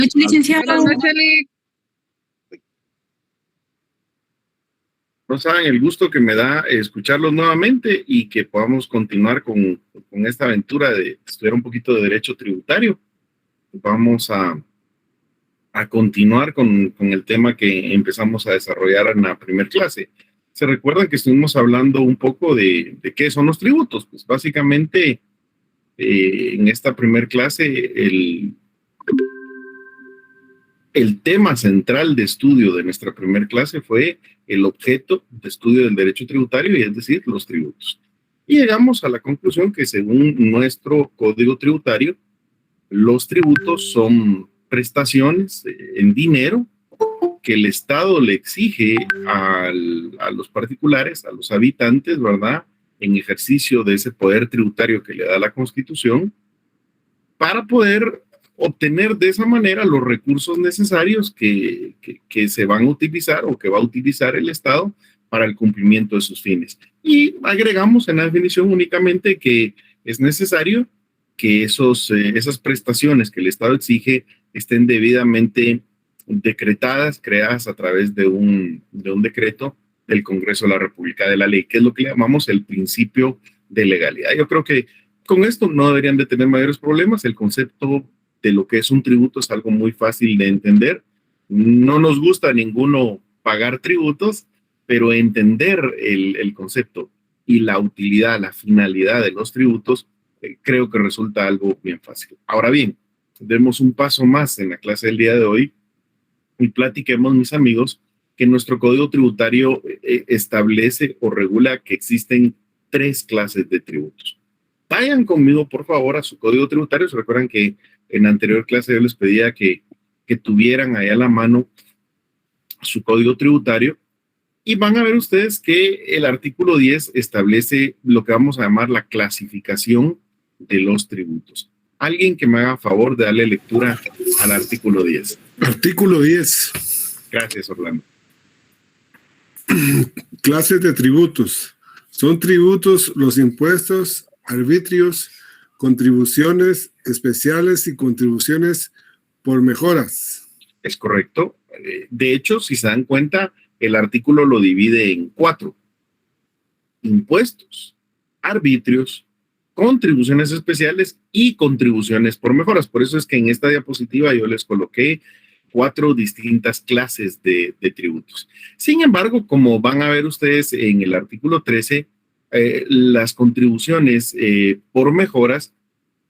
Noche, licenciado. Buenas noches, Lick. No saben el gusto que me da escucharlos nuevamente y que podamos continuar con esta aventura de estudiar un poquito de derecho tributario. Vamos a continuar con el tema que empezamos a desarrollar en la primera clase. ¿Se recuerdan que estuvimos hablando un poco de qué son los tributos? Pues básicamente en esta primera clase el tema central de estudio de nuestra primera clase fue el objeto de estudio del derecho tributario, y es decir, los tributos. Y llegamos a la conclusión que según nuestro código tributario, los tributos son prestaciones en dinero que el Estado le exige a los particulares, a los habitantes, ¿verdad?, en ejercicio de ese poder tributario que le da la Constitución, para poder obtener de esa manera los recursos necesarios que se van a utilizar o que va a utilizar el Estado para el cumplimiento de sus fines. Y agregamos en la definición únicamente que es necesario que esas prestaciones que el Estado exige estén debidamente decretadas, creadas a través de un decreto del Congreso de la República, de la ley, que es lo que llamamos el principio de legalidad. Yo creo que con esto no deberían de tener mayores problemas. El concepto de lo que es un tributo es algo muy fácil de entender. No nos gusta a ninguno pagar tributos, pero entender el concepto y la utilidad, la finalidad de los tributos, creo que resulta algo bien fácil. Ahora bien, demos un paso más en la clase del día de hoy y platiquemos, mis amigos, que nuestro código tributario establece o regula que existen 3 clases de tributos. Vayan conmigo, por favor, a su código tributario. Se recuerdan que en la anterior clase yo les pedía que tuvieran ahí a la mano su código tributario, y van a ver ustedes que el artículo 10 establece lo que vamos a llamar la clasificación de los tributos. Alguien que me haga favor de darle lectura al artículo 10. Artículo 10. Gracias, Orlando. Clases de tributos. Son tributos los impuestos, arbitrios, contribuciones especiales y contribuciones por mejoras. Es correcto. De hecho, si se dan cuenta, el artículo lo divide en 4. Impuestos, arbitrios, contribuciones especiales y contribuciones por mejoras. Por eso es que en esta diapositiva yo les coloqué 4 distintas clases de tributos. Sin embargo, como van a ver ustedes en el artículo 13, las contribuciones por mejoras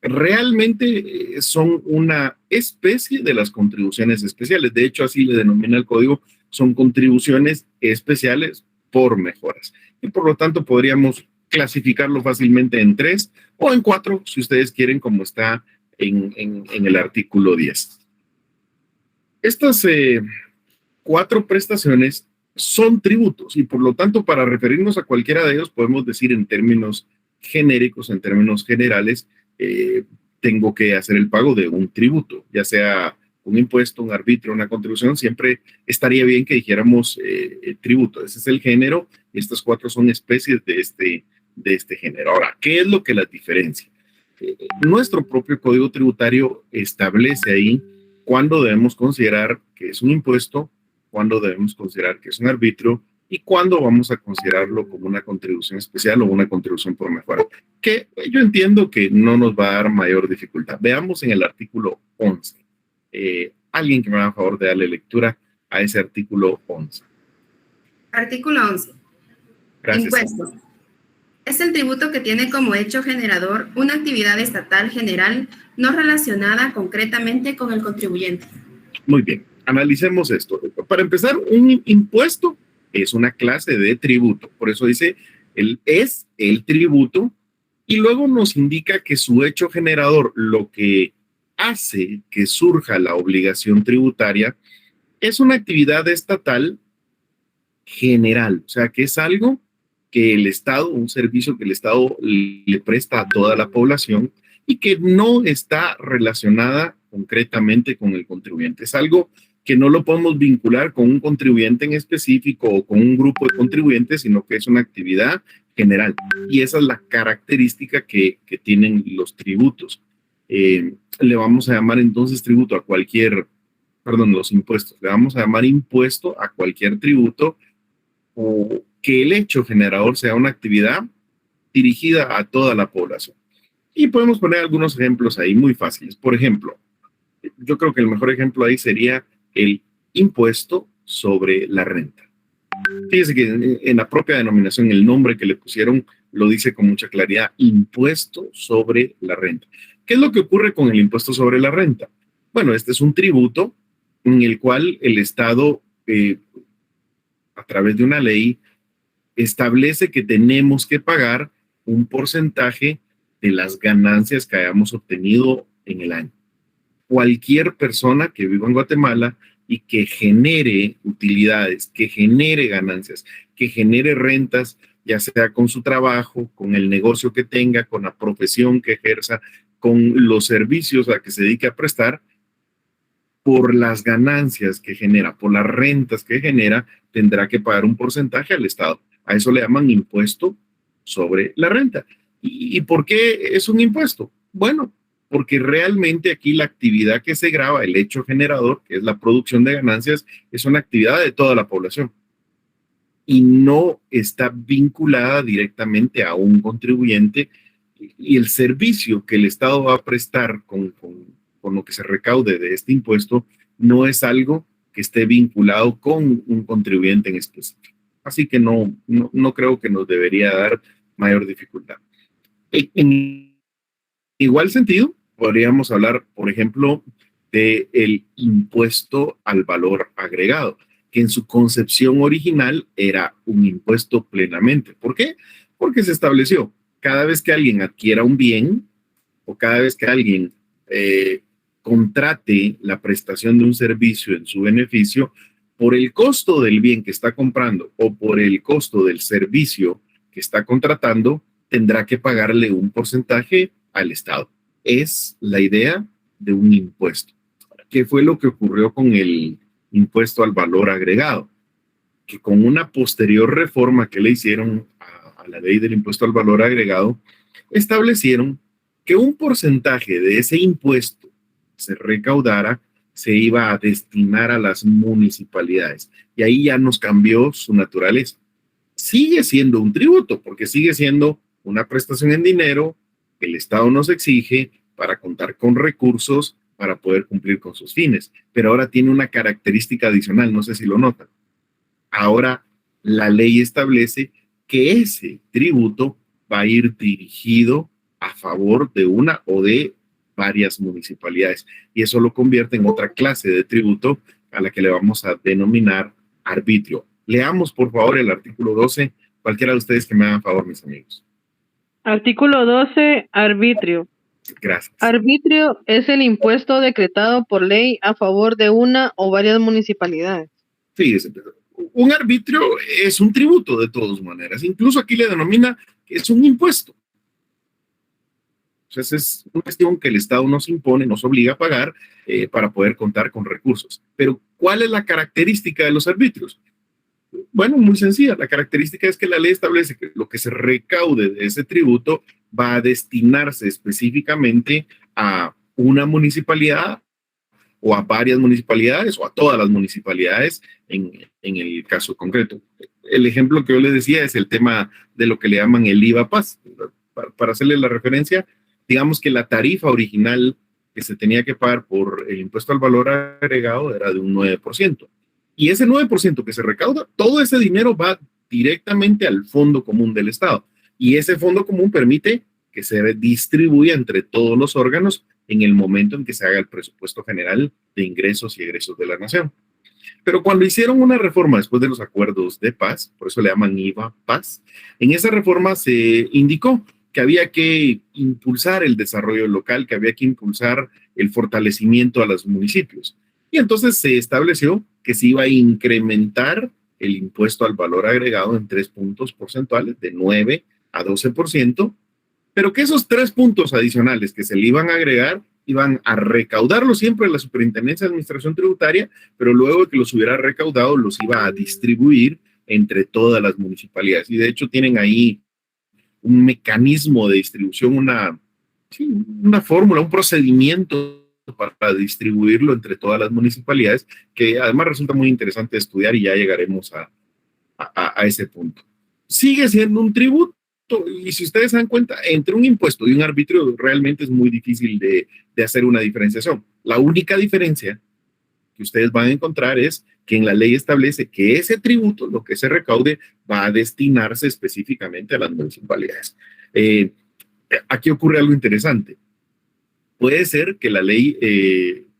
realmente son una especie de las contribuciones especiales. De hecho, así le denomina el código, son contribuciones especiales por mejoras. Y por lo tanto podríamos clasificarlo fácilmente en 3 o en 4, si ustedes quieren, como está en el artículo 10. Estas 4 prestaciones son tributos, y por lo tanto, para referirnos a cualquiera de ellos, podemos decir en términos genéricos, en términos generales, tengo que hacer el pago de un tributo, ya sea un impuesto, un arbitrio, una contribución. Siempre estaría bien que dijéramos tributo. Ese es el género, y estas 4 son especies de este género. Ahora, ¿qué es lo que las diferencia? Nuestro propio código tributario establece ahí cuándo debemos considerar que es un impuesto, cuándo debemos considerar que es un arbitrio y cuándo vamos a considerarlo como una contribución especial o una contribución por mejora, que yo entiendo que no nos va a dar mayor dificultad. Veamos en el artículo 11. Alguien que me haga a favor de darle lectura a ese artículo 11. Artículo 11. Gracias. Impuesto. Es el tributo que tiene como hecho generador una actividad estatal general no relacionada concretamente con el contribuyente. Muy bien, analicemos esto. Para empezar, un impuesto es una clase de tributo. Por eso dice, es el tributo, y luego nos indica que su hecho generador, lo que hace que surja la obligación tributaria, es una actividad estatal general. O sea, que es algo que el Estado, un servicio que el Estado le presta a toda la población y que no está relacionada concretamente con el contribuyente. Es algo que no lo podemos vincular con un contribuyente en específico o con un grupo de contribuyentes, sino que es una actividad general. Y esa es la característica que tienen los tributos. Le vamos a llamar entonces tributo a cualquier perdón, los impuestos. Le vamos a llamar impuesto a cualquier tributo o que el hecho generador sea una actividad dirigida a toda la población. Y podemos poner algunos ejemplos ahí muy fáciles. Por ejemplo, yo creo que el mejor ejemplo ahí sería el impuesto sobre la renta. Fíjese que en la propia denominación, el nombre que le pusieron lo dice con mucha claridad, impuesto sobre la renta. ¿Qué es lo que ocurre con el impuesto sobre la renta? Bueno, este es un tributo en el cual el Estado, a través de una ley, establece que tenemos que pagar un porcentaje de las ganancias que hayamos obtenido en el año. Cualquier persona que viva en Guatemala y que genere utilidades, que genere ganancias, que genere rentas, ya sea con su trabajo, con el negocio que tenga, con la profesión que ejerza, con los servicios a que se dedique a prestar, por las ganancias que genera, por las rentas que genera, tendrá que pagar un porcentaje al Estado. A eso le llaman impuesto sobre la renta. ¿Y por qué es un impuesto? Bueno, porque realmente aquí la actividad que se grava, el hecho generador, que es la producción de ganancias, es una actividad de toda la población y no está vinculada directamente a un contribuyente, y el servicio que el Estado va a prestar con lo que se recaude de este impuesto no es algo que esté vinculado con un contribuyente en específico. Así que no creo que nos debería dar mayor dificultad. En igual sentido, podríamos hablar, por ejemplo, del impuesto al valor agregado, que en su concepción original era un impuesto plenamente. ¿Por qué? Porque se estableció, cada vez que alguien adquiera un bien o cada vez que alguien contrate la prestación de un servicio en su beneficio, por el costo del bien que está comprando o por el costo del servicio que está contratando, tendrá que pagarle un porcentaje al Estado. Es la idea de un impuesto. ¿Qué fue lo que ocurrió con el impuesto al valor agregado? Que con una posterior reforma que le hicieron a la ley del impuesto al valor agregado, establecieron que un porcentaje de ese impuesto que se recaudara se iba a destinar a las municipalidades. Y ahí ya nos cambió su naturaleza. Sigue siendo un tributo, porque sigue siendo una prestación en dinero que el Estado nos exige para contar con recursos para poder cumplir con sus fines. Pero ahora tiene una característica adicional, no sé si lo notan. Ahora la ley establece que ese tributo va a ir dirigido a favor de una o de varias municipalidades. Y eso lo convierte en otra clase de tributo a la que le vamos a denominar arbitrio. Leamos, por favor, el artículo 12. Cualquiera de ustedes que me hagan favor, mis amigos. Artículo 12. Arbitrio. Gracias. Arbitrio es el impuesto decretado por ley a favor de una o varias municipalidades. Fíjese, un arbitrio es un tributo de todas maneras. Incluso aquí le denomina que es un impuesto. Entonces es una cuestión que el Estado nos impone, nos obliga a pagar para poder contar con recursos. Pero ¿cuál es la característica de los arbitrios? Bueno, muy sencilla. La característica es que la ley establece que lo que se recaude de ese tributo va a destinarse específicamente a una municipalidad o a varias municipalidades o a todas las municipalidades en el caso concreto. El ejemplo que yo les decía es el tema de lo que le llaman el IVA PAS. Para hacerle la referencia, digamos que la tarifa original que se tenía que pagar por el impuesto al valor agregado era de un 9%. Y ese 9% que se recauda, todo ese dinero va directamente al fondo común del Estado. Y ese fondo común permite que se distribuya entre todos los órganos en el momento en que se haga el presupuesto general de ingresos y egresos de la nación. Pero cuando hicieron una reforma después de los acuerdos de paz, por eso le llaman IVA paz, en esa reforma se indicó que había que impulsar el desarrollo local, que había que impulsar el fortalecimiento a los municipios. Y entonces se estableció que se iba a incrementar el impuesto al valor agregado en 3 puntos porcentuales, de 9 a 12%, pero que esos 3 puntos adicionales que se le iban a agregar iban a recaudarlos siempre la Superintendencia de Administración Tributaria, pero luego de que los hubiera recaudado, los iba a distribuir entre todas las municipalidades. Y de hecho tienen ahí un mecanismo de distribución, una fórmula, un procedimiento para distribuirlo entre todas las municipalidades, que además resulta muy interesante estudiar y ya llegaremos a ese punto. Sigue siendo un tributo, y si ustedes se dan cuenta, entre un impuesto y un arbitrio realmente es muy difícil de hacer una diferenciación. La única diferencia que ustedes van a encontrar es que en la ley establece que ese tributo, lo que se recaude, va a destinarse específicamente a las municipalidades. Aquí ocurre algo interesante. Puede ser que la ley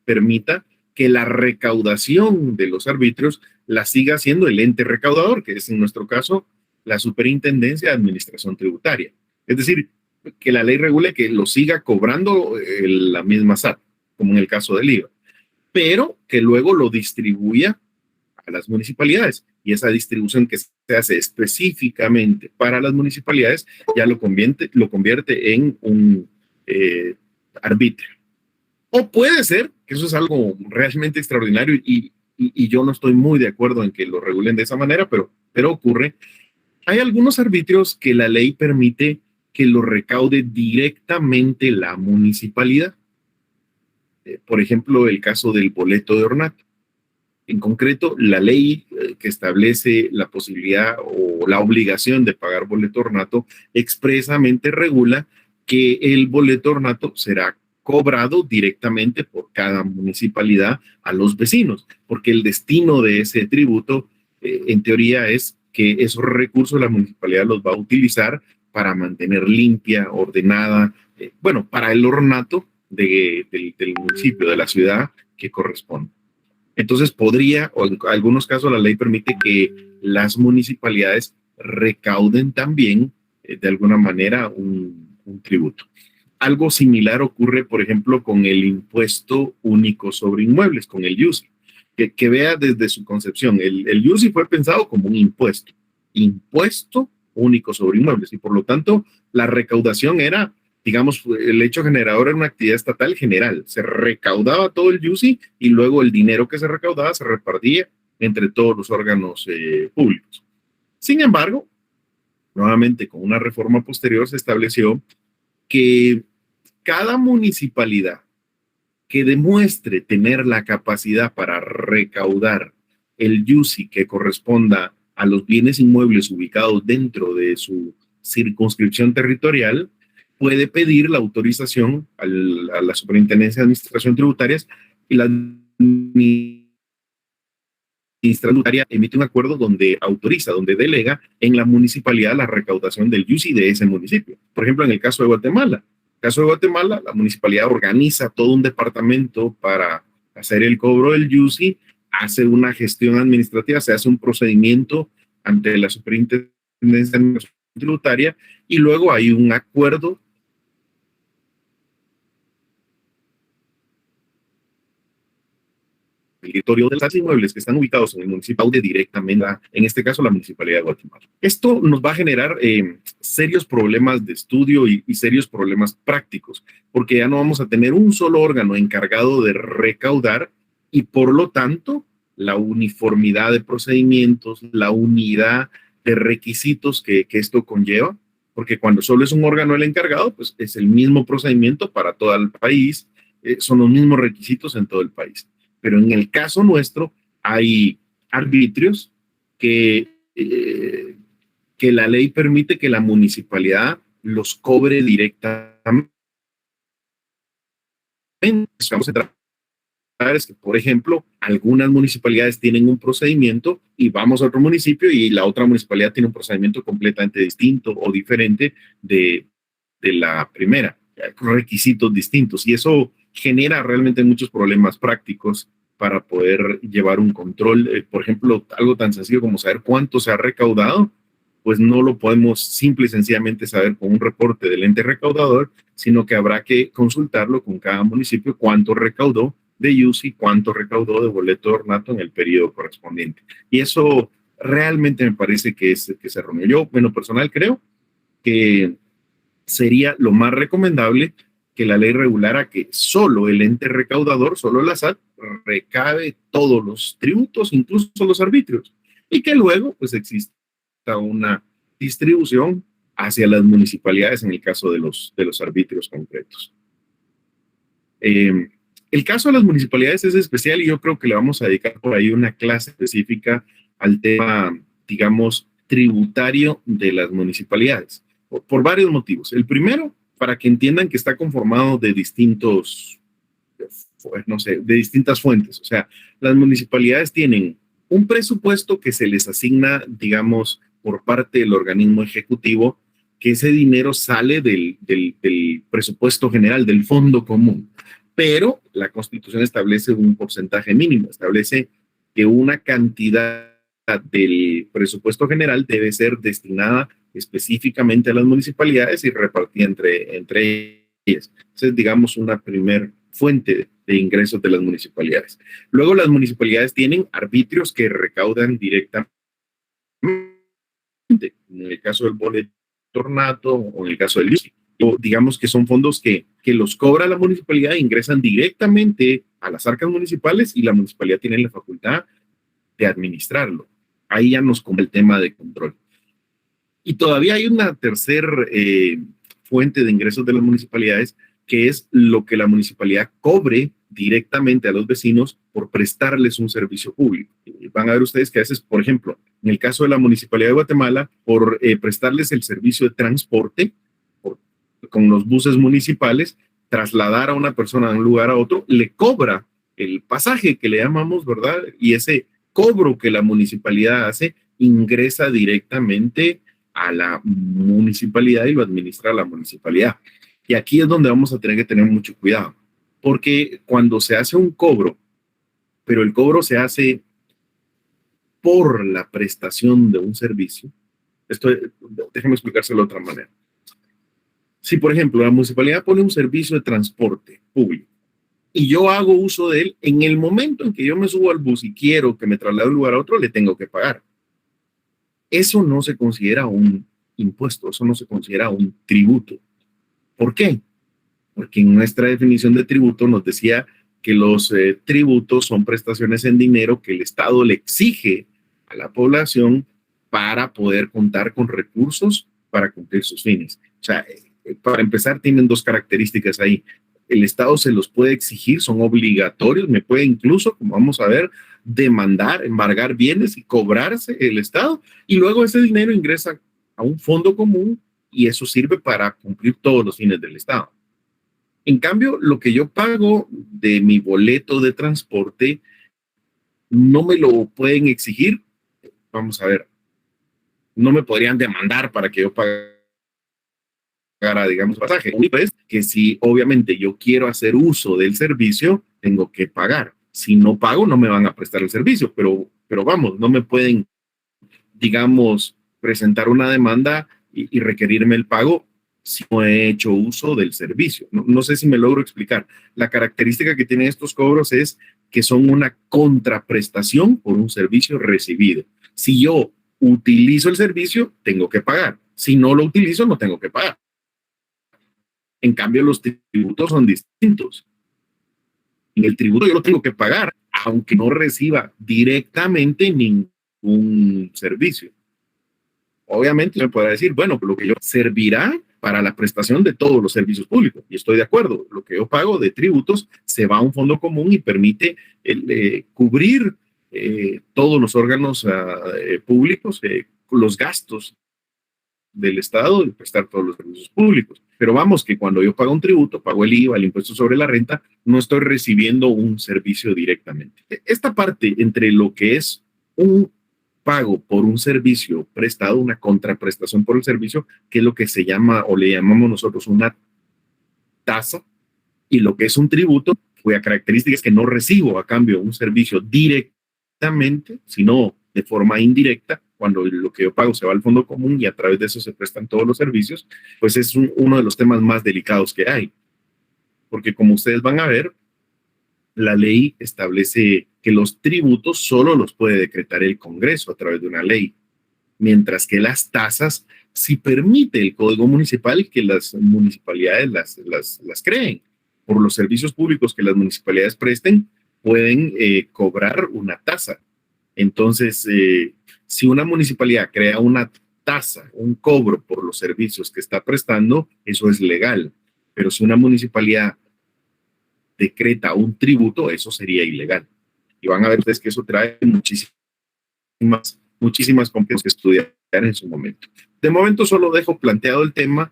permita que la recaudación de los arbitrios la siga haciendo el ente recaudador, que es en nuestro caso la Superintendencia de Administración Tributaria. Es decir, que la ley regule que lo siga cobrando la misma SAT, como en el caso del IVA, pero que luego lo distribuya a las municipalidades. Y esa distribución que se hace específicamente para las municipalidades ya lo convierte en un arbitrio. O puede ser que eso es algo realmente extraordinario y yo no estoy muy de acuerdo en que lo regulen de esa manera, pero ocurre. Hay algunos arbitrios que la ley permite que lo recaude directamente la municipalidad. Por ejemplo, el caso del boleto de ornato. En concreto, la ley que establece la posibilidad o la obligación de pagar boleto de ornato expresamente regula que el boleto de ornato será cobrado directamente por cada municipalidad a los vecinos, porque el destino de ese tributo, en teoría, es que esos recursos la municipalidad los va a utilizar para mantener limpia, ordenada, para el ornato del municipio, de la ciudad que corresponde. Entonces podría, o en algunos casos la ley permite que las municipalidades recauden también de alguna manera un tributo. Algo similar ocurre, por ejemplo, con el impuesto único sobre inmuebles, con el IUSI, que vea desde su concepción. El IUSI fue pensado como un impuesto único sobre inmuebles, y por lo tanto la recaudación era, digamos, el hecho generador era una actividad estatal general. Se recaudaba todo el IUSI y luego el dinero que se recaudaba se repartía entre todos los órganos públicos. Sin embargo, nuevamente con una reforma posterior se estableció que cada municipalidad que demuestre tener la capacidad para recaudar el IUSI que corresponda a los bienes inmuebles ubicados dentro de su circunscripción territorial, puede pedir la autorización a la Superintendencia de Administración Tributaria, y la Administración Tributaria emite un acuerdo donde autoriza, donde delega en la municipalidad la recaudación del IUSI de ese municipio. Por ejemplo, en el caso de Guatemala. En el caso de Guatemala, la municipalidad organiza todo un departamento para hacer el cobro del IUSI, hace una gestión administrativa, se hace un procedimiento ante la Superintendencia de Administración Tributaria y luego hay un acuerdo el directorio de las inmuebles que están ubicados en el municipio de directamente, en este caso, la Municipalidad de Guatemala. Esto nos va a generar serios problemas de estudio y serios problemas prácticos, porque ya no vamos a tener un solo órgano encargado de recaudar y, por lo tanto, la uniformidad de procedimientos, la unidad de requisitos que esto conlleva, porque cuando solo es un órgano el encargado, pues es el mismo procedimiento para todo el país, son los mismos requisitos en todo el país. Pero en el caso nuestro hay arbitrios que la ley permite que la municipalidad los cobre directamente. Vamos a entrar. Es que, por ejemplo, algunas municipalidades tienen un procedimiento y vamos a otro municipio y la otra municipalidad tiene un procedimiento completamente distinto o diferente de la primera, con requisitos distintos, y eso genera realmente muchos problemas prácticos para poder llevar un control. Por ejemplo, algo tan sencillo como saber cuánto se ha recaudado, pues no lo podemos simple y sencillamente saber con un reporte del ente recaudador, sino que habrá que consultarlo con cada municipio cuánto recaudó de IUSI, cuánto recaudó de boleto de ornato en el periodo correspondiente. Y eso realmente me parece que se erróneo. Yo, en lo personal, creo que sería lo más recomendable que la ley regulara que solo el ente recaudador, solo la SAT, recabe todos los tributos, incluso los arbitrios, y que luego pues exista una distribución hacia las municipalidades en el caso de los arbitrios concretos. El caso de las municipalidades es especial y yo creo que le vamos a dedicar por ahí una clase específica al tema, digamos, tributario de las municipalidades, por varios motivos. El primero, para que entiendan que está conformado de distintos, no sé, de distintas fuentes. O sea, las municipalidades tienen un presupuesto que se les asigna, digamos, por parte del organismo ejecutivo, que ese dinero sale del presupuesto general, del fondo común. Pero la Constitución establece un porcentaje mínimo, establece que una cantidad del presupuesto general debe ser destinada específicamente a las municipalidades y repartida entre ellas. Esa es, digamos, una primer fuente de ingresos de las municipalidades. Luego, las municipalidades tienen arbitrios que recaudan directamente, en el caso del boleto ornato o en el caso del IUCI. Digamos que son fondos que los cobra la municipalidad e ingresan directamente a las arcas municipales y la municipalidad tiene la facultad de administrarlo. Ahí ya nos come el tema de control. Y todavía hay una tercera fuente de ingresos de las municipalidades, que es lo que la municipalidad cobre directamente a los vecinos por prestarles un servicio público. Van a ver ustedes que a veces, por ejemplo, en el caso de la Municipalidad de Guatemala, por prestarles el servicio de transporte con los buses municipales, trasladar a una persona de un lugar a otro, le cobra el pasaje que le llamamos, ¿verdad? Y ese cobro que la municipalidad hace ingresa directamente a la municipalidad y lo administra la municipalidad. Y aquí es donde vamos a tener que tener mucho cuidado, porque cuando se hace un cobro, pero el cobro se hace por la prestación de un servicio, déjeme explicárselo de otra manera. Si, por ejemplo, la municipalidad pone un servicio de transporte público y yo hago uso de él, en el momento en que yo me subo al bus y quiero que me traslade de un lugar a otro, le tengo que pagar. Eso no se considera un impuesto, eso no se considera un tributo. ¿Por qué? Porque en nuestra definición de tributo nos decía que los tributos son prestaciones en dinero que el Estado le exige a la población para poder contar con recursos para cumplir sus fines. O sea, para empezar, tienen dos características ahí. El Estado se los puede exigir, son obligatorios, me puede incluso, como vamos a ver, demandar, embargar bienes y cobrarse el Estado, y luego ese dinero ingresa a un fondo común y eso sirve para cumplir todos los fines del Estado. En cambio, lo que yo pago de mi boleto de transporte no me lo pueden exigir. Vamos a ver, no me podrían demandar para que yo pagara, digamos, pasaje. Único es que si obviamente yo quiero hacer uso del servicio, tengo que pagar. Si no pago, no me van a prestar el servicio, pero vamos, no me pueden, digamos, presentar una demanda y requerirme el pago si no he hecho uso del servicio. No sé si me logro explicar. La característica que tienen estos cobros es que son una contraprestación por un servicio recibido. Si yo utilizo el servicio, tengo que pagar. Si no lo utilizo, no tengo que pagar. En cambio, los tributos son distintos. En el tributo yo lo tengo que pagar, aunque no reciba directamente ningún servicio. Obviamente me podrá decir, bueno, lo que yo servirá para la prestación de todos los servicios públicos. Y estoy de acuerdo, lo que yo pago de tributos se va a un fondo común y permite cubrir todos los órganos públicos, los gastos del Estado y prestar todos los servicios públicos. Pero vamos, que cuando yo pago un tributo, pago el IVA, el impuesto sobre la renta, no estoy recibiendo un servicio directamente. Esta parte entre lo que es un pago por un servicio prestado, una contraprestación por el servicio, que es lo que se llama o le llamamos nosotros una tasa, y lo que es un tributo, cuya característica es que no recibo a cambio un servicio directamente, sino de forma indirecta, cuando lo que yo pago se va al fondo común y a través de eso se prestan todos los servicios, pues es uno de los temas más delicados que hay. Porque como ustedes van a ver, la ley establece que los tributos solo los puede decretar el Congreso a través de una ley, mientras que las tasas sí permite el Código Municipal que las municipalidades las creen. Por los servicios públicos que las municipalidades presten, pueden cobrar una tasa. Entonces, si una municipalidad crea una tasa, un cobro por los servicios que está prestando, eso es legal. Pero si una municipalidad decreta un tributo, eso sería ilegal. Y van a ver ustedes que eso trae muchísimas complicaciones que estudiar en su momento. De momento solo dejo planteado el tema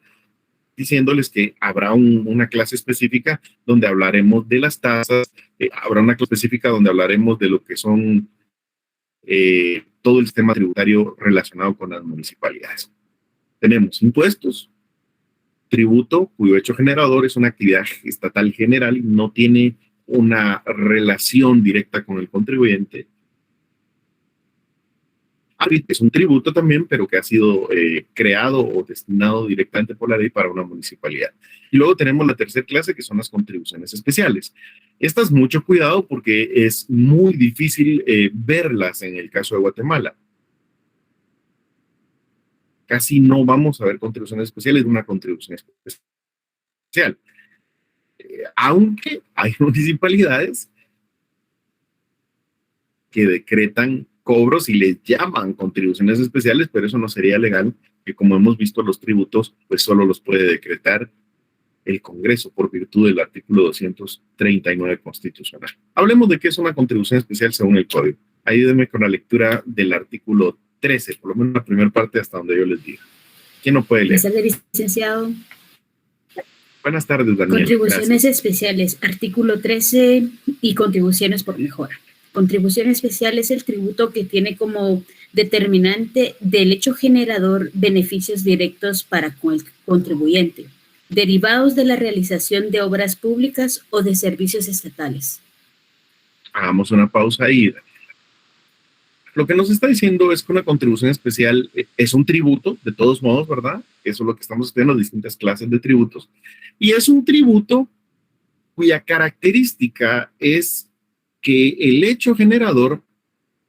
diciéndoles que habrá una clase específica donde hablaremos de las tasas, habrá una clase específica donde hablaremos de lo que son todo el sistema tributario relacionado con las municipalidades. Tenemos impuestos, tributo, cuyo hecho generador es una actividad estatal general y no tiene una relación directa con el contribuyente. Es un tributo también, pero que ha sido creado o destinado directamente por la ley para una municipalidad. Y luego tenemos la tercera clase, que son las contribuciones especiales. Estas, mucho cuidado porque es muy difícil verlas en el caso de Guatemala. Casi no vamos a ver contribuciones especiales de una contribución especial. Aunque hay municipalidades que decretan cobros y les llaman contribuciones especiales, pero eso no sería legal, que como hemos visto los tributos, pues solo los puede decretar el Congreso por virtud del artículo 239 constitucional. Hablemos de qué es una contribución especial según el Código. Ayúdenme con la lectura del artículo 13, por lo menos la primera parte hasta donde yo les diga. ¿Quién no puede leer? Buenas tardes, licenciado. Buenas tardes, Daniel. Contribuciones Gracias. especiales, artículo 13 y contribuciones por mejora. Contribución especial es el tributo que tiene como determinante del hecho generador beneficios directos para con el contribuyente, derivados de la realización de obras públicas o de servicios estatales. Hagamos una pausa ahí. Lo que nos está diciendo es que una contribución especial es un tributo, de todos modos, ¿verdad? Eso es lo que estamos estudiando en las distintas clases de tributos. Y es un tributo cuya característica es que el hecho generador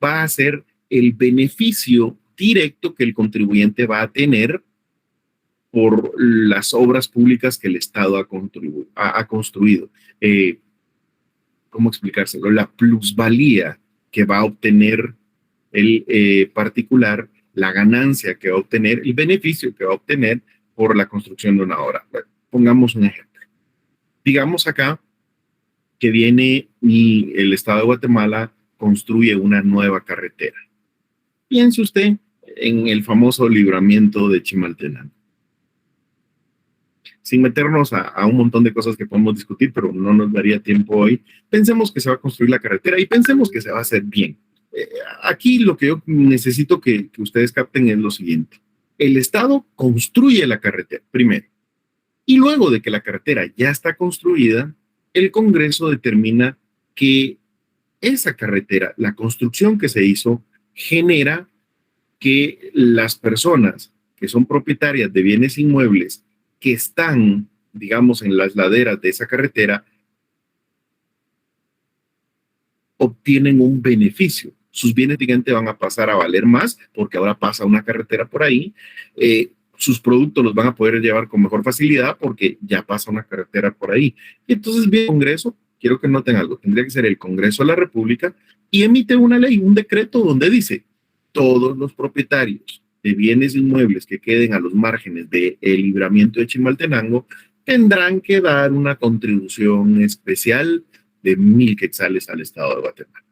va a ser el beneficio directo que el contribuyente va a tener por las obras públicas que el Estado ha construido. ¿Cómo explicárselo? La plusvalía que va a obtener el particular, la ganancia que va a obtener, el beneficio que va a obtener por la construcción de una obra. Bueno, pongamos un ejemplo. Digamos acá que viene y el Estado de Guatemala construye una nueva carretera. Piense usted en el famoso libramiento de Chimaltenango. Sin meternos a un montón de cosas que podemos discutir, pero no nos daría tiempo hoy, pensemos que se va a construir la carretera y pensemos que se va a hacer bien. Aquí lo que yo necesito que ustedes capten es lo siguiente. El Estado construye la carretera primero y luego de que la carretera ya está construida, el Congreso determina que esa carretera, la construcción que se hizo, genera que las personas que son propietarias de bienes inmuebles que están, digamos, en las laderas de esa carretera, obtienen un beneficio. Sus bienes, digamos, van a pasar a valer más porque ahora pasa una carretera por ahí. Sus productos los van a poder llevar con mejor facilidad porque ya pasa una carretera por ahí. Y entonces viene el Congreso, quiero que noten algo, tendría que ser el Congreso de la República y emite una ley, un decreto donde dice todos los propietarios de bienes inmuebles que queden a los márgenes del libramiento de Chimaltenango tendrán que dar una contribución especial de 1,000 quetzales al Estado de Guatemala.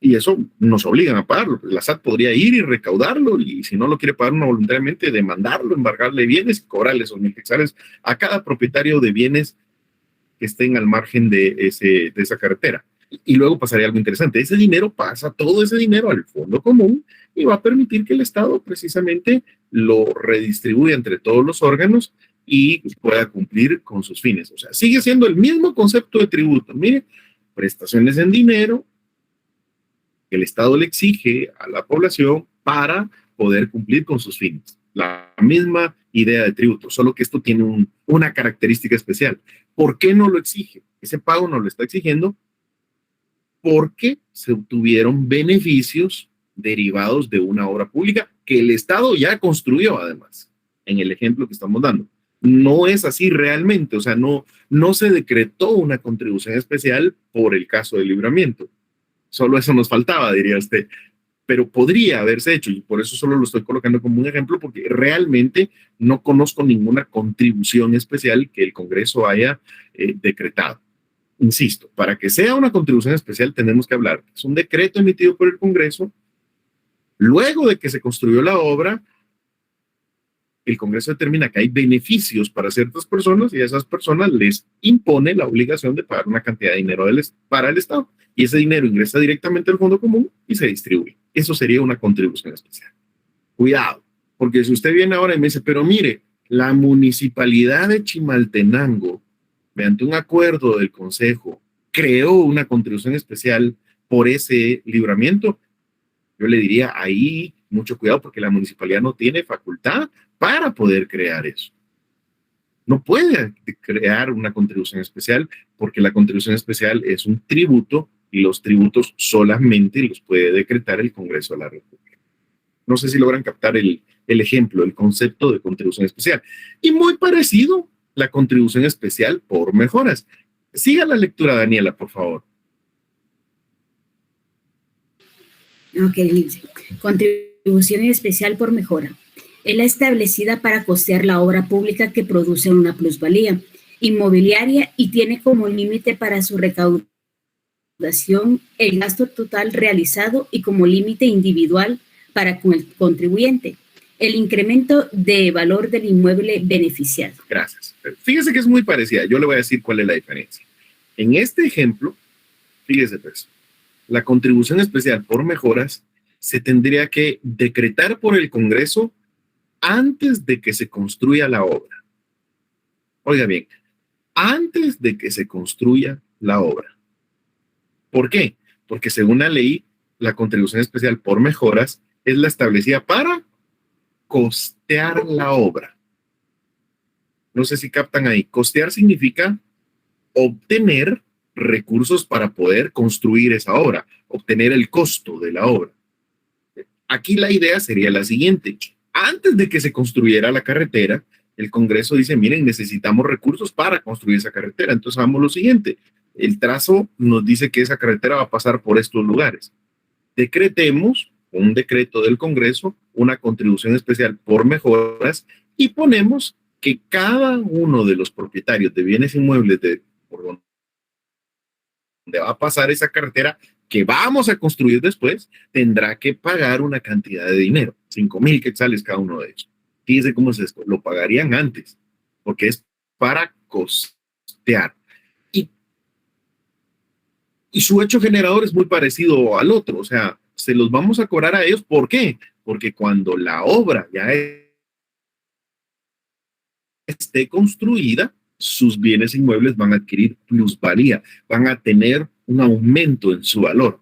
Y eso nos obligan a pagarlo. La SAT podría ir y recaudarlo y si no lo quiere pagar uno voluntariamente, demandarlo, embargarle bienes y cobrarle esos 1,000 quetzales a cada propietario de bienes que estén al margen de esa carretera. Y luego pasaría algo interesante. Ese dinero pasa, todo ese dinero al fondo común y va a permitir que el Estado precisamente lo redistribuya entre todos los órganos y pueda cumplir con sus fines. O sea, sigue siendo el mismo concepto de tributo. Mire, prestaciones en dinero que el Estado le exige a la población para poder cumplir con sus fines. La misma idea de tributo, solo que esto tiene una característica especial. ¿Por qué no lo exige? Ese pago no lo está exigiendo porque se obtuvieron beneficios derivados de una obra pública que el Estado ya construyó, además, en el ejemplo que estamos dando. No es así realmente, o sea, no se decretó una contribución especial por el caso del libramiento. Solo eso nos faltaba, diría usted. pero podría haberse hecho, y por eso solo lo estoy colocando como un ejemplo, porque realmente no conozco ninguna contribución especial que el Congreso haya decretado. Insisto, para que sea una contribución especial tenemos que hablar. Es un decreto emitido por el Congreso. Luego de que se construyó la obra, el Congreso determina que hay beneficios para ciertas personas y a esas personas les impone la obligación de pagar una cantidad de dinero para el Estado. Y ese dinero ingresa directamente al fondo común y se distribuye. Eso sería una contribución especial. Cuidado, porque si usted viene ahora y me dice, pero mire, la municipalidad de Chimaltenango, mediante un acuerdo del Consejo, creó una contribución especial por ese libramiento, yo le diría ahí mucho cuidado porque la municipalidad no tiene facultad para poder crear eso. No puede crear una contribución especial porque la contribución especial es un tributo y los tributos solamente los puede decretar el Congreso de la República. No sé si logran captar el ejemplo, el concepto de contribución especial. Y muy parecido, la contribución especial por mejoras. Siga la lectura, Daniela, por favor. Ok, dice, contribución especial por mejora. Es la establecida para costear la obra pública que produce una plusvalía inmobiliaria y tiene como límite para su recaudación el gasto total realizado y como límite individual para con el contribuyente el incremento de valor del inmueble beneficiado. Gracias. Fíjese que es muy parecida. Yo le voy a decir cuál es la diferencia. En este ejemplo, fíjese pues, la contribución especial por mejoras se tendría que decretar por el Congreso antes de que se construya la obra. Oiga bien, antes de que se construya la obra. ¿Por qué? Porque según la ley, la contribución especial por mejoras es la establecida para costear la obra. No sé si captan ahí. Costear significa obtener recursos para poder construir esa obra, obtener el costo de la obra. Aquí la idea sería la siguiente. Antes de que se construyera la carretera, el Congreso dice, miren, necesitamos recursos para construir esa carretera. Entonces hagamos lo siguiente. El trazo nos dice que esa carretera va a pasar por estos lugares. Decretemos un decreto del Congreso, una contribución especial por mejoras y ponemos que cada uno de los propietarios de bienes inmuebles por donde va a pasar esa carretera que vamos a construir después, tendrá que pagar una cantidad de dinero, 5,000 quetzales cada uno de ellos. Fíjense cómo es esto, lo pagarían antes, porque es para costear. Y su hecho generador es muy parecido al otro, o sea, se los vamos a cobrar a ellos. ¿Por qué? Porque cuando la obra ya esté construida, sus bienes inmuebles van a adquirir plusvalía, van a tener un aumento en su valor.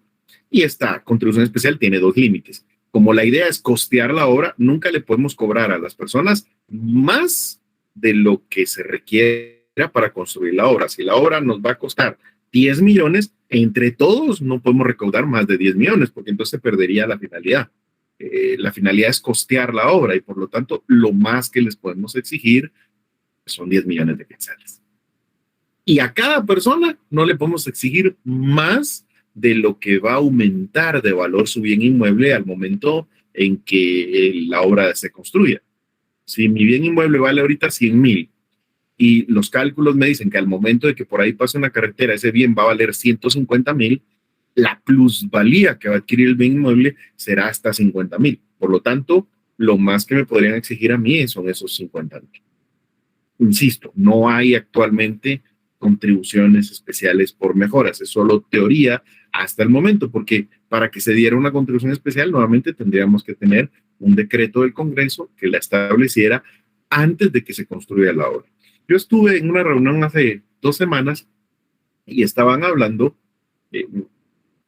Y esta contribución especial tiene dos límites. Como la idea es costear la obra, nunca le podemos cobrar a las personas más de lo que se requiera para construir la obra. Si la obra nos va a costar 10 millones, entre todos no podemos recaudar más de 10 millones, porque entonces se perdería la finalidad. La finalidad es costear la obra y por lo tanto lo más que les podemos exigir son 10 millones de quetzales. Y a cada persona no le podemos exigir más de lo que va a aumentar de valor su bien inmueble al momento en que la obra se construya. Si mi bien inmueble vale ahorita 100,000 y los cálculos me dicen que al momento de que por ahí pase una carretera ese bien va a valer 150,000, la plusvalía que va a adquirir el bien inmueble será hasta 50,000. Por lo tanto, lo más que me podrían exigir a mí son esos 50,000. Insisto, no hay actualmente contribuciones especiales por mejoras, es solo teoría hasta el momento, porque para que se diera una contribución especial, nuevamente tendríamos que tener un decreto del Congreso que la estableciera antes de que se construya la obra. Yo estuve en una reunión hace 2 semanas y estaban hablando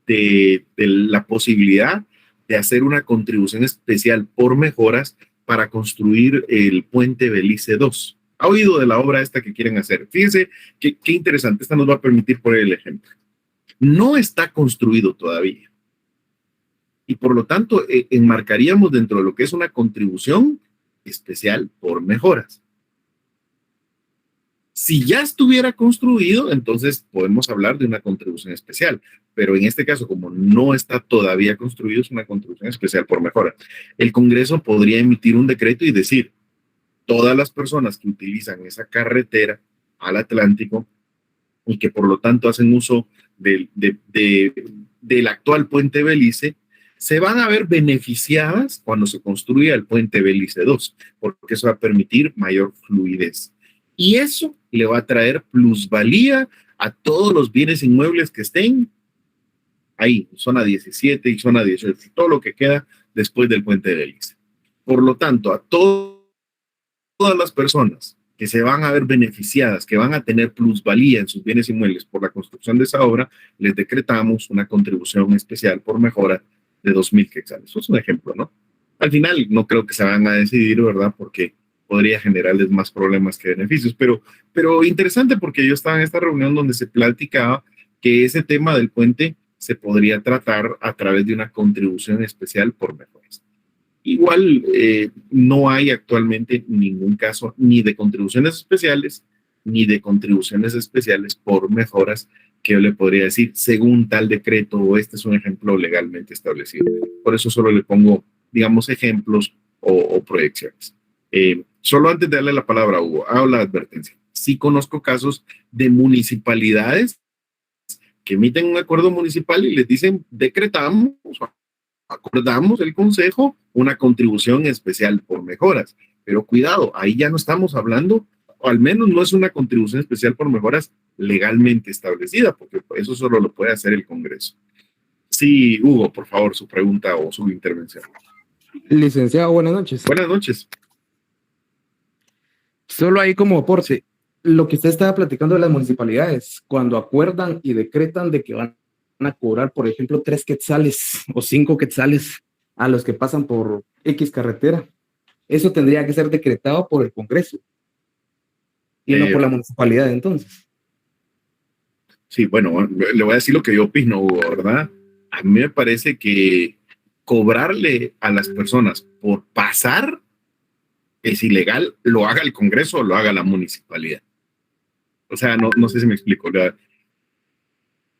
de la posibilidad de hacer una contribución especial por mejoras para construir el puente Belice 2. ¿Ha oído de la obra esta que quieren hacer? Fíjense qué interesante. Esta nos va a permitir poner el ejemplo. No está construido todavía. Y por lo tanto, enmarcaríamos dentro de lo que es una contribución especial por mejoras. Si ya estuviera construido, entonces podemos hablar de una contribución especial, pero en este caso, como no está todavía construido, es una contribución especial por mejora. El Congreso podría emitir un decreto y decir, todas las personas que utilizan esa carretera al Atlántico y que por lo tanto hacen uso del actual puente Belice, se van a ver beneficiadas cuando se construya el puente Belice 2, porque eso va a permitir mayor fluidez. Y eso le va a traer plusvalía a todos los bienes inmuebles que estén ahí, zona 17 y zona 18, todo lo que queda después del puente Belice. Por lo tanto, a todas las personas que se van a ver beneficiadas, que van a tener plusvalía en sus bienes inmuebles por la construcción de esa obra, les decretamos una contribución especial por mejora de 2,000 quetzales. Eso es un ejemplo, ¿no? Al final no creo que se van a decidir, ¿verdad? Porque podría generarles más problemas que beneficios, pero interesante porque yo estaba en esta reunión donde se platicaba que ese tema del puente se podría tratar a través de una contribución especial por mejoras. Igual no hay actualmente ningún caso ni de contribuciones especiales ni de contribuciones especiales por mejoras que yo le podría decir según tal decreto o este es un ejemplo legalmente establecido. Por eso solo le pongo, digamos, ejemplos o proyecciones. Solo antes de darle la palabra a Hugo, hago la advertencia. Sí conozco casos de municipalidades que emiten un acuerdo municipal y les dicen, decretamos, acordamos el consejo una contribución especial por mejoras. Pero cuidado, ahí ya no estamos hablando, o al menos no es una contribución especial por mejoras legalmente establecida, porque eso solo lo puede hacer el Congreso. Sí, Hugo, por favor, su pregunta o su intervención. Licenciado, buenas noches. Buenas noches. Solo ahí como aporte, lo que usted estaba platicando de las municipalidades, cuando acuerdan y decretan de que van a cobrar, por ejemplo, 3 quetzales o 5 quetzales a los que pasan por X carretera, eso tendría que ser decretado por el Congreso y no por la municipalidad entonces. Sí, bueno, le voy a decir lo que yo opino, Hugo, ¿verdad? A mí me parece que cobrarle a las personas por pasar es ilegal, lo haga el Congreso o lo haga la municipalidad. O sea, no sé si me explico.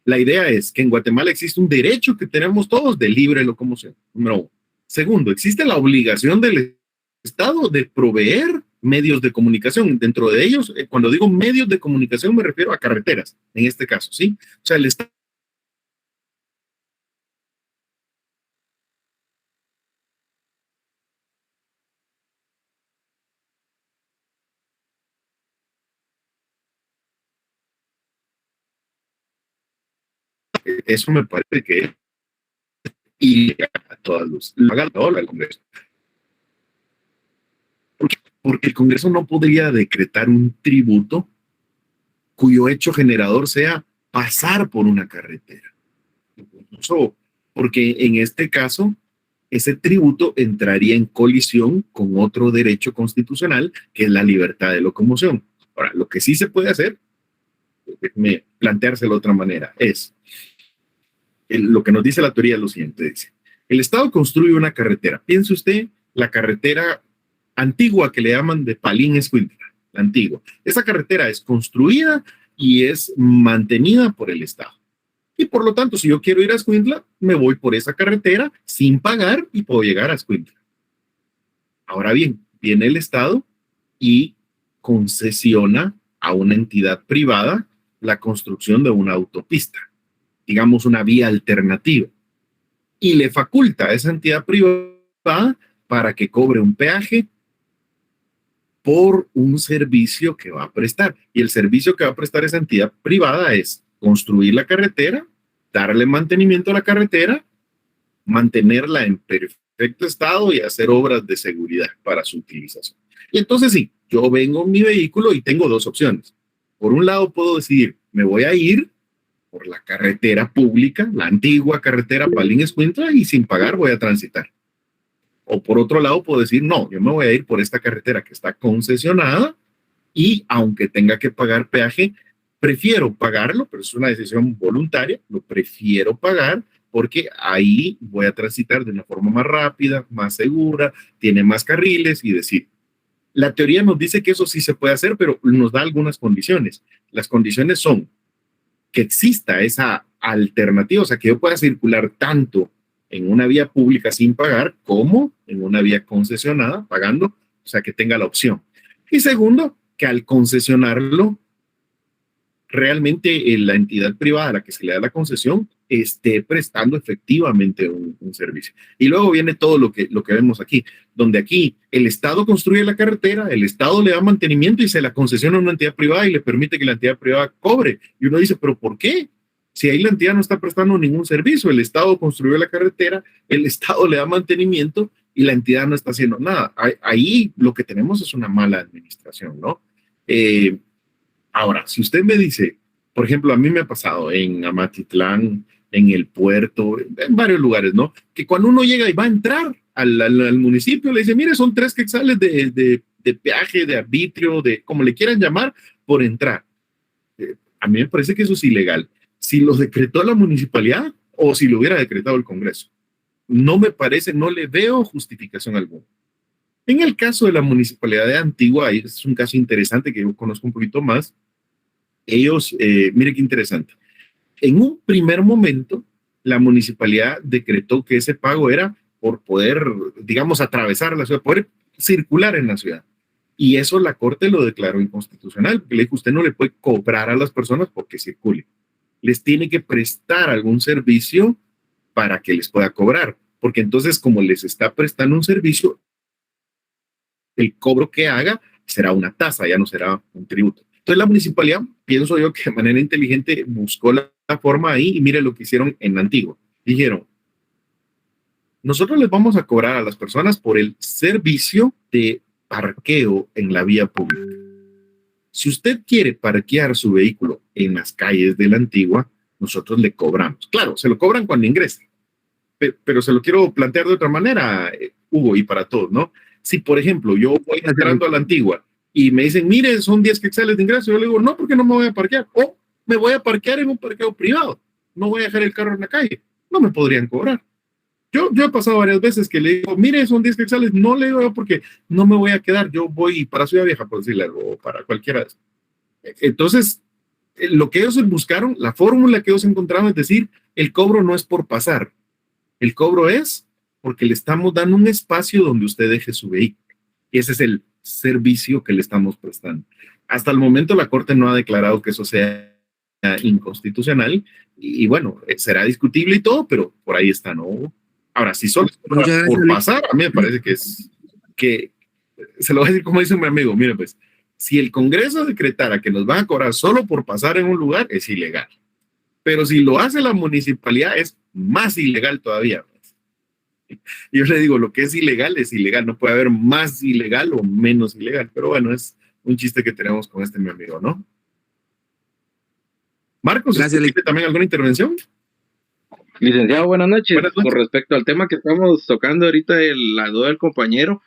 La idea es que en Guatemala existe un derecho que tenemos todos de libre locomoción, número 1. Segundo, existe la obligación del Estado de proveer medios de comunicación. Dentro de ellos, cuando digo medios de comunicación me refiero a carreteras, en este caso, ¿sí? O sea, el Estado eso me parece que es ilegal a todas luces. Lo haga todo el Congreso. Porque el Congreso no podría decretar un tributo cuyo hecho generador sea pasar por una carretera. Porque en este caso, ese tributo entraría en colisión con otro derecho constitucional, que es la libertad de locomoción. Ahora, lo que sí se puede hacer, déjeme planteárselo de otra manera, es lo que nos dice la teoría es lo siguiente, dice, el Estado construye una carretera. Piense usted la carretera antigua que le llaman de Palín-Escuintla, la antigua. Esa carretera es construida y es mantenida por el Estado. Y por lo tanto, si yo quiero ir a Escuintla, me voy por esa carretera sin pagar y puedo llegar a Escuintla. Ahora bien, viene el Estado y concesiona a una entidad privada la construcción de una autopista, digamos una vía alternativa, y le faculta a esa entidad privada para que cobre un peaje por un servicio que va a prestar. Y el servicio que va a prestar esa entidad privada es construir la carretera, darle mantenimiento a la carretera, mantenerla en perfecto estado y hacer obras de seguridad para su utilización. Y entonces sí, yo vengo en mi vehículo y tengo dos opciones. Por un lado puedo decidir, me voy a ir por la carretera pública, la antigua carretera Palín-Escuintla, y sin pagar voy a transitar. O por otro lado puedo decir, no, yo me voy a ir por esta carretera que está concesionada y aunque tenga que pagar peaje, prefiero pagarlo, pero es una decisión voluntaria, lo prefiero pagar porque ahí voy a transitar de una forma más rápida, más segura, tiene más carriles y decir. La teoría nos dice que eso sí se puede hacer, pero nos da algunas condiciones. Las condiciones son que exista esa alternativa, o sea, que yo pueda circular tanto en una vía pública sin pagar como en una vía concesionada pagando, o sea, que tenga la opción. Y segundo, que al concesionarlo, realmente la entidad privada a la que se le da la concesión esté prestando efectivamente un servicio. Y luego viene todo lo que vemos aquí, donde aquí el Estado construye la carretera, el Estado le da mantenimiento y se la concesiona a una entidad privada y le permite que la entidad privada cobre. Y uno dice, ¿pero por qué? Si ahí la entidad no está prestando ningún servicio, el Estado construyó la carretera, el Estado le da mantenimiento y la entidad no está haciendo nada. Ahí lo que tenemos es una mala administración, ¿no? Ahora, si usted me dice, por ejemplo, a mí me ha pasado en Amatitlán, en el puerto, en varios lugares, ¿no? Que cuando uno llega y va a entrar al municipio, le dice, mire, son 3 quetzales de peaje, de arbitrio, de como le quieran llamar, por entrar. A mí me parece que eso es ilegal. Si lo decretó la municipalidad o si lo hubiera decretado el Congreso. No me parece, no le veo justificación alguna. En el caso de la municipalidad de Antigua, es un caso interesante que yo conozco un poquito más. Ellos, mire qué interesante. En un primer momento, la municipalidad decretó que ese pago era por poder, digamos, atravesar la ciudad, poder circular en la ciudad. Y eso la Corte lo declaró inconstitucional, porque le dijo, usted no le puede cobrar a las personas porque circule. Les tiene que prestar algún servicio para que les pueda cobrar, porque entonces como les está prestando un servicio, el cobro que haga será una tasa, ya no será un tributo. Entonces la municipalidad, pienso yo que de manera inteligente buscó la forma ahí y mire lo que hicieron en Antigua. Dijeron, nosotros les vamos a cobrar a las personas por el servicio de parqueo en la vía pública. Si usted quiere parquear su vehículo en las calles de la Antigua, nosotros le cobramos. Claro, se lo cobran cuando ingresa, pero se lo quiero plantear de otra manera, Hugo, y para todos, ¿no? Si, por ejemplo, yo voy entrando a la Antigua y me dicen, mire, son 10 quetzales de ingreso, yo le digo, no, porque no me voy a parquear. O me voy a parquear en un parqueo privado. No voy a dejar el carro en la calle. No me podrían cobrar. Yo he pasado varias veces que le digo, mire, son 10 quetzales. No le digo porque no me voy a quedar. Yo voy para Ciudad Vieja, por decirle algo, o para cualquiera de esos. Entonces, lo que ellos buscaron, la fórmula que ellos encontraron es decir, el cobro no es por pasar. El cobro es porque le estamos dando un espacio donde usted deje su vehículo. Y ese es el servicio que le estamos prestando. Hasta el momento la Corte no ha declarado que eso sea inconstitucional y bueno, será discutible y todo, pero por ahí está, ¿no? Ahora, si solo es por pasar, a mí me parece que se lo voy a decir como dice mi amigo, mire pues, si el Congreso decretara que nos van a cobrar solo por pasar en un lugar, es ilegal. Pero si lo hace la municipalidad, es más ilegal todavía. Yo le digo, lo que es ilegal, no puede haber más ilegal o menos ilegal, pero bueno, es un chiste que tenemos con mi amigo, ¿no? Marcos, ¿tiene también alguna intervención? Licenciado, buenas noches. Buenas noches. Con respecto al tema que estamos tocando ahorita, la duda del compañero,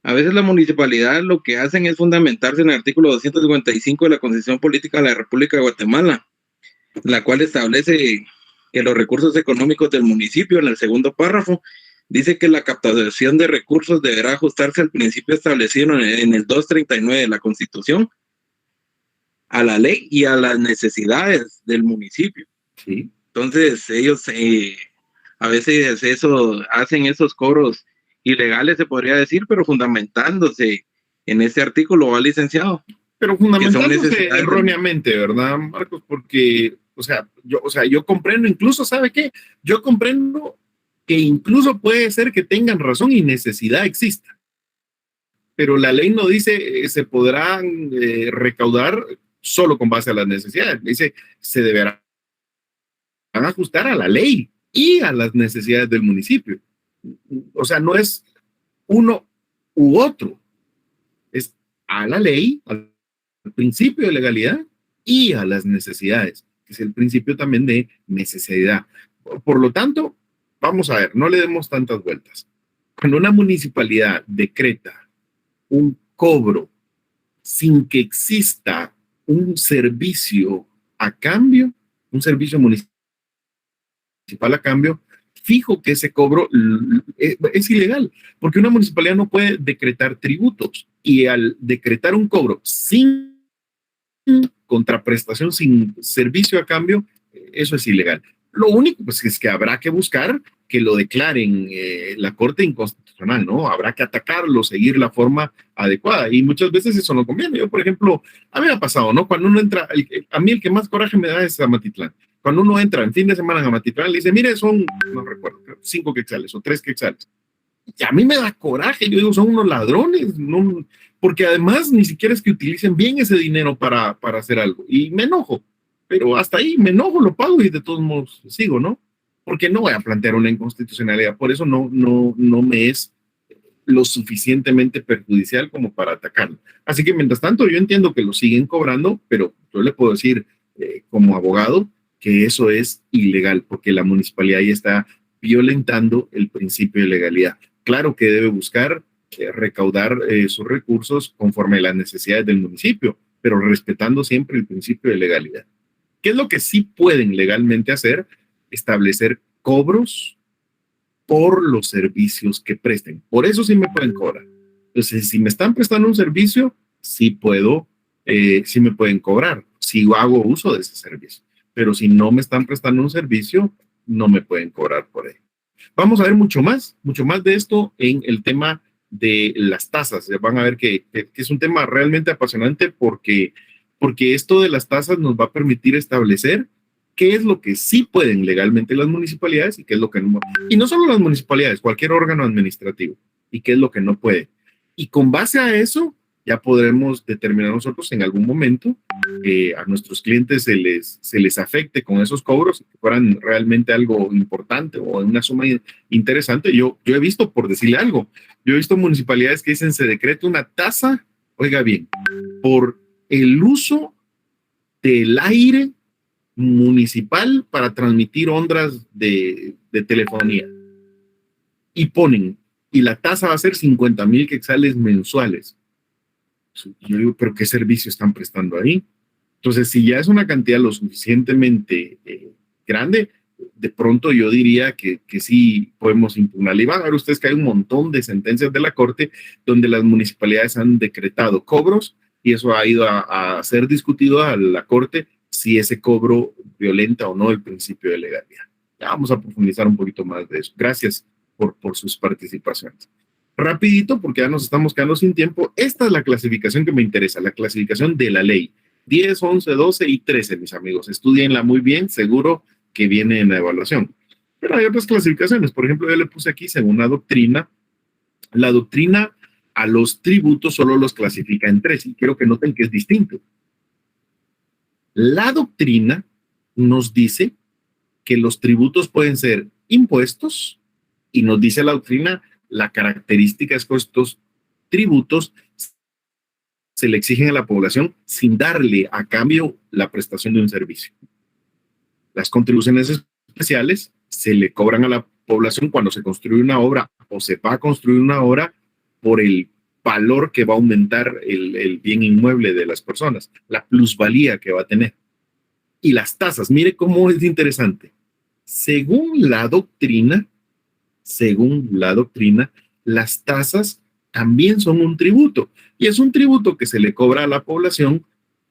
a veces la municipalidad lo que hacen es fundamentarse en el artículo 255 de la Constitución Política de la República de Guatemala, la cual establece que los recursos económicos del municipio, en el segundo párrafo, dice que la captación de recursos deberá ajustarse al principio establecido en el 239 de la Constitución, a la ley y a las necesidades del municipio. Sí. Entonces, ellos a veces hacen esos cobros ilegales, se podría decir, pero fundamentándose en ese artículo, ¿va, licenciado? Pero fundamentándose erróneamente, ¿verdad, Marcos? Porque, yo comprendo, incluso, ¿sabe qué? Yo comprendo que incluso puede ser que tengan razón y necesidad exista. Pero la ley no dice se podrán recaudar solo con base a las necesidades. Dice se deberán ajustar a la ley y a las necesidades del municipio. O sea, no es uno u otro. Es a la ley, al principio de legalidad y a las necesidades, que es el principio también de necesidad. Por lo tanto, vamos a ver, no le demos tantas vueltas. Cuando una municipalidad decreta un cobro sin que exista un servicio a cambio, un servicio municipal a cambio, fijo que ese cobro es ilegal, porque una municipalidad no puede decretar tributos Y al decretar un cobro sin contraprestación, sin servicio a cambio, eso es ilegal. Lo único pues, es que habrá que buscar que lo declaren la Corte Inconstitucional, ¿no? Habrá que atacarlo, seguir la forma adecuada. Y muchas veces eso no conviene. Yo, por ejemplo, a mí me ha pasado, ¿no? Cuando uno entra, a mí el que más coraje me da es Amatitlán. Cuando uno entra en fin de semana en Amatitlán, le dice, mire, son, no recuerdo, 5 quetzales o 3 quetzales. Y a mí me da coraje, yo digo, son unos ladrones, no, porque además ni siquiera es que utilicen bien ese dinero para hacer algo. Y me enojo, pero hasta ahí me enojo, lo pago y de todos modos sigo, ¿no? Porque no voy a plantear una inconstitucionalidad, por eso no me es lo suficientemente perjudicial como para atacarlo. Así que mientras tanto yo entiendo que lo siguen cobrando, pero yo le puedo decir como abogado que eso es ilegal, porque la municipalidad ya está violentando el principio de legalidad. Claro que debe buscar recaudar sus recursos conforme a las necesidades del municipio, pero respetando siempre el principio de legalidad. ¿Qué es lo que sí pueden legalmente hacer? Establecer cobros por los servicios que presten. Por eso sí me pueden cobrar. Entonces, si me están prestando un servicio, sí me pueden cobrar, si hago uso de ese servicio. Pero si no me están prestando un servicio, no me pueden cobrar por ello. Vamos a ver mucho más de esto en el tema de las tasas. Van a ver que es un tema realmente apasionante porque esto de las tasas nos va a permitir establecer qué es lo que sí pueden legalmente las municipalidades y qué es lo que no. Y no solo las municipalidades, cualquier órgano administrativo, y qué es lo que no puede. Y con base a eso, ya podremos determinar nosotros en algún momento a nuestros clientes se les afecte con esos cobros, que fueran realmente algo importante o una suma interesante. Yo he visto, por decirle algo, yo he visto municipalidades que dicen se decreta una tasa, oiga bien, por el uso del aire municipal para transmitir ondas de telefonía. Y ponen, y la tasa va a ser 50,000 quetzales mensuales. Yo digo, ¿pero qué servicio están prestando ahí? Entonces, si ya es una cantidad lo suficientemente grande, de pronto yo diría que sí podemos impugnarla. Y van a ver ustedes que hay un montón de sentencias de la Corte donde las municipalidades han decretado cobros y eso ha ido a ser discutido a la Corte si ese cobro violenta o no el principio de legalidad. Ya vamos a profundizar un poquito más de eso. Gracias por sus participaciones. Rapidito, porque ya nos estamos quedando sin tiempo. Esta es la clasificación que me interesa, la clasificación de la ley. 10, 11, 12 y 13, mis amigos. Estudienla muy bien, seguro que viene en la evaluación. Pero hay otras clasificaciones. Por ejemplo, yo le puse aquí, según la doctrina a los tributos solo los clasifica en 3. Y quiero que noten que es distinto. La doctrina nos dice que los tributos pueden ser impuestos y nos dice la doctrina la característica es que estos tributos se le exigen a la población sin darle a cambio la prestación de un servicio. Las contribuciones especiales se le cobran a la población cuando se construye una obra o se va a construir una obra por el valor que va a aumentar el bien inmueble de las personas, la plusvalía que va a tener. Y las tasas, mire cómo es interesante. Según la doctrina, las tasas también son un tributo y es un tributo que se le cobra a la población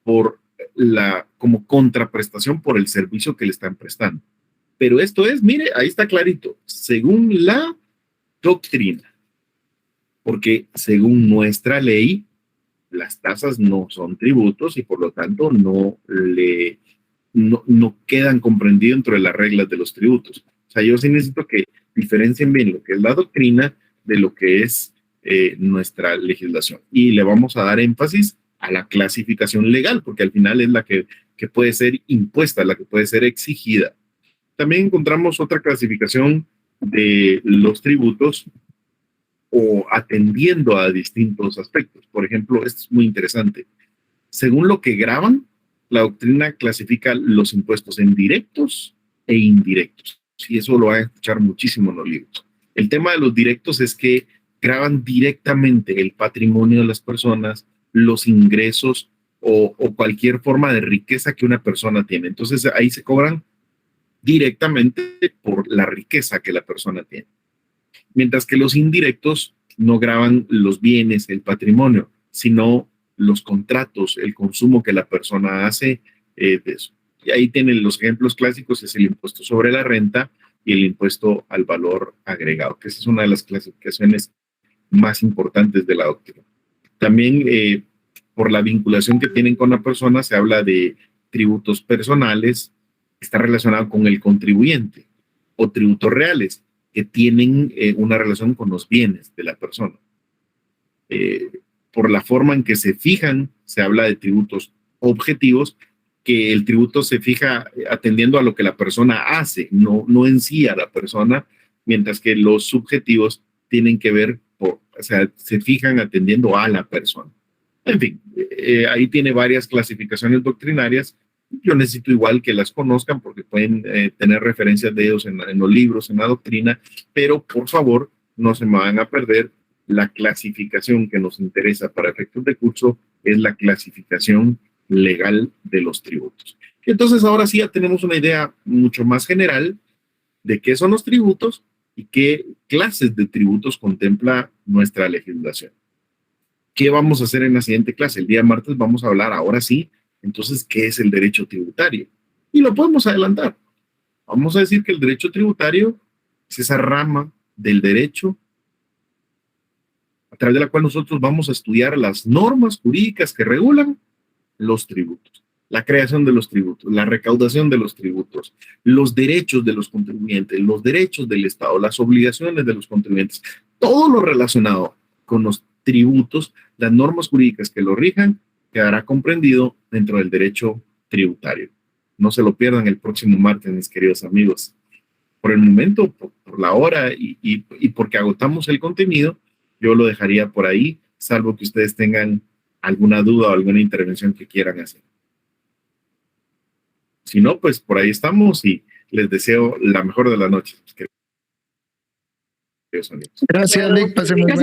como contraprestación por el servicio que le están prestando. Pero esto es, mire, ahí está clarito, según la doctrina, porque según nuestra ley, las tasas no son tributos y por lo tanto no quedan comprendidos dentro de las reglas de los tributos. O sea, yo sí necesito que diferencien bien lo que es la doctrina de lo que es nuestra legislación. Y le vamos a dar énfasis a la clasificación legal, porque al final es la que puede ser impuesta, la que puede ser exigida. También encontramos otra clasificación de los tributos o atendiendo a distintos aspectos. Por ejemplo, esto es muy interesante. Según lo que graban, la doctrina clasifica los impuestos en directos e indirectos. Y eso lo van a escuchar muchísimo en los libros. El tema de los directos es que graban directamente el patrimonio de las personas, los ingresos o cualquier forma de riqueza que una persona tiene. Entonces ahí se cobran directamente por la riqueza que la persona tiene. Mientras que los indirectos no graban los bienes, el patrimonio, sino los contratos, el consumo que la persona hace de eso. Y ahí tienen los ejemplos clásicos, es el impuesto sobre la renta y el impuesto al valor agregado, que esa es una de las clasificaciones más importantes de la doctrina. También por la vinculación que tienen con la persona se habla de tributos personales, está relacionado con el contribuyente, o tributos reales, que tienen una relación con los bienes de la persona. Por la forma en que se fijan, se habla de tributos objetivos, que el tributo se fija atendiendo a lo que la persona hace, no en sí a la persona, mientras que los subjetivos tienen que ver, o sea, se fijan atendiendo a la persona. En fin, ahí tiene varias clasificaciones doctrinarias. Yo necesito igual que las conozcan porque pueden tener referencias de ellos en los libros, en la doctrina, pero por favor no se me van a perder. La clasificación que nos interesa para efectos de curso es la clasificación legal de los tributos. Entonces ahora sí ya tenemos una idea mucho más general de qué son los tributos y qué clases de tributos contempla nuestra legislación. ¿Qué vamos a hacer en la siguiente clase? El día martes vamos a hablar ahora sí, entonces, ¿qué es el derecho tributario? Y lo podemos adelantar. Vamos a decir que el derecho tributario es esa rama del derecho a través de la cual nosotros vamos a estudiar las normas jurídicas que regulan los tributos, la creación de los tributos, la recaudación de los tributos, los derechos de los contribuyentes, los derechos del Estado, las obligaciones de los contribuyentes, todo lo relacionado con los tributos, las normas jurídicas que lo rijan, quedará comprendido dentro del derecho tributario. No se lo pierdan el próximo martes, mis queridos amigos. Por el momento, por la hora y porque agotamos el contenido, yo lo dejaría por ahí, salvo que ustedes tengan alguna duda o alguna intervención que quieran hacer. Si no, pues por ahí estamos y les deseo la mejor de las noches. Queridos amigos. Gracias, Nick. Pase muy buenas